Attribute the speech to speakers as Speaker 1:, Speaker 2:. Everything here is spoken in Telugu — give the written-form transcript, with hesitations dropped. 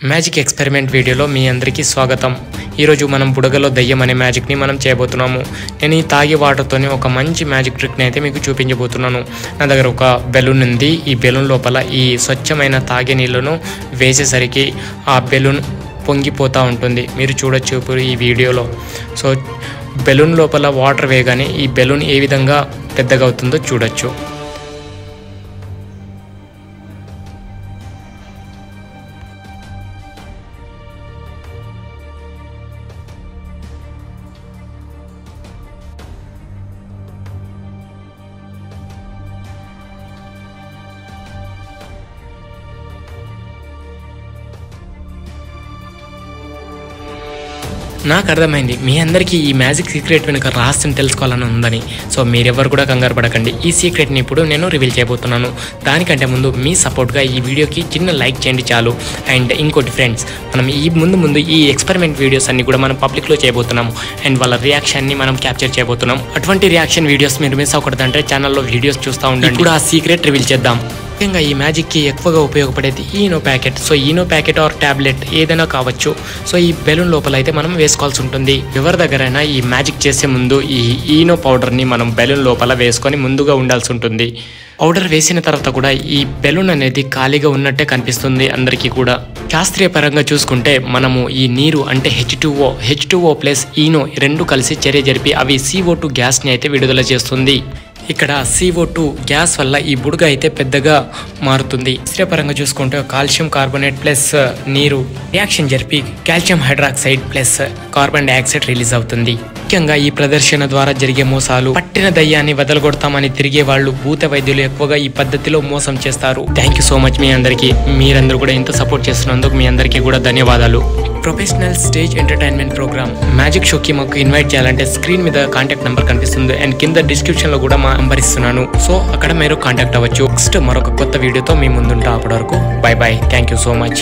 Speaker 1: మ్యాజిక్ ఎక్స్పెరిమెంట్ వీడియోలో మీ అందరికీ స్వాగతం. ఈరోజు మనం బుడగలో దయ్యం అనే మ్యాజిక్ని మనం చేయబోతున్నాము. నేను ఈ తాగే వాటర్తోని ఒక మంచి మ్యాజిక్ ట్రిక్ని అయితే మీకు చూపించబోతున్నాను. నా దగ్గర ఒక బెలూన్ ఉంది. ఈ బెలూన్ లోపల ఈ స్వచ్ఛమైన తాగే నీళ్ళను వేసేసరికి ఆ బెలూన్ పొంగిపోతూ ఉంటుంది. మీరు చూడొచ్చు ఇప్పుడు ఈ వీడియోలో. సో బెలూన్ లోపల వాటర్ వేయగానే ఈ బెలూన్ ఏ విధంగా పెద్దగా అవుతుందో చూడొచ్చు. నాకు అర్థమైంది మీ అందరికీ ఈ మ్యాజిక్ సీక్రెట్ వెనుక రహస్యం తెలుసుకోవాలని ఉందని. సో మీరెవరు కూడా కంగారు పడకండి. ఈ సీక్రెట్ని ఇప్పుడు నేను రివీల్ చేయబోతున్నాను. దానికంటే ముందు మీ సపోర్ట్గా ఈ వీడియోకి చిన్న లైక్ చేయండి చాలు. అండ్ ఇంకోటి ఫ్రెండ్స్, మనం ఈ ముందు ఈ ఎక్స్పెరిమెంట్ వీడియోస్ అన్ని కూడా మనం పబ్లిక్లో చేయబోతున్నాము. అండ్ వాళ్ళ రియాక్షన్ని మనం క్యాప్చర్ చేయబోతున్నాం. అటువంటి రియాక్షన్ వీడియోస్ మీరు మిస్ అవ్వకూడదంటే ఛానల్లో వీడియోస్ చూస్తూ ఉండండి. ఇప్పుడు ఆ సీక్రెట్ రివీల్ చేద్దాం. ముఖ్యంగా ఈ మ్యాజిక్కి ఎక్కువగా ఉపయోగపడేది Eno packet. So Eno packet or tablet ఏదైనా కావచ్చు. సో ఈ బెలూన్ లోపల అయితే మనం వేసుకోవాల్సి ఉంటుంది. ఎవరి దగ్గరైనా ఈ మ్యాజిక్ చేసే ముందు ఈ ఈనో పౌడర్ని మనం బెలూన్ లోపల వేసుకొని ముందుగా ఉండాల్సి ఉంటుంది. పౌడర్ వేసిన తర్వాత కూడా ఈ బెలూన్ అనేది ఖాళీగా ఉన్నట్టే కనిపిస్తుంది అందరికీ కూడా. శాస్త్రీయ పరంగా చూసుకుంటే మనము ఈ నీరు అంటే H2O ప్లస్ ఈనో రెండు కలిసి చర్య జరిపి అవి CO2 గ్యాస్ని అయితే విడుదల చేస్తుంది. ఇక్కడ CO2 గ్యాస్ వల్ల ఈ బుడగ అయితే పెద్దగా మారుతుంది. శాస్త్రీయపరంగా చూసుకుంటే కాల్షియం కార్బోనేట్ ప్లస్ నీరు రియాక్షన్ జరిపి calcium hydroxide plus carbon dioxide release అవుతుంది. ముఖ్యంగా ఈ ప్రదర్శన ద్వారా జరిగే మోసాలు, పట్టిన దయ్యాన్ని వదలగొడతామని తిరిగే వాళ్ళు, భూత వైద్యులు ఎక్కువగా ఈ పద్ధతిలో మోసం చేస్తారు. థ్యాంక్ యూ సో మచ్ మీ అందరికీ. మీరందరూ కూడా ఎంతో సపోర్ట్ చేస్తున్నందుకు మీ అందరికీ కూడా ధన్యవాదాలు. Professional stage entertainment programme magic షోకి మాకు ఇన్వైట్ చేయాలంటే స్క్రీన్ మీద కాంటాక్ట్ నెంబర్ కనిపిస్తుంది అండ్ కింద డిస్క్రిప్షన్ లో కూడా మా నెంబర్ ఇస్తున్నాను. సో అక్కడ మీరు కాంటాక్ట్ అవ్వచ్చు. నెక్స్ట్ మరొక కొత్త వీడియోతో మీ ముందుంటా. అప్పటి వరకు by by. Thank you so much.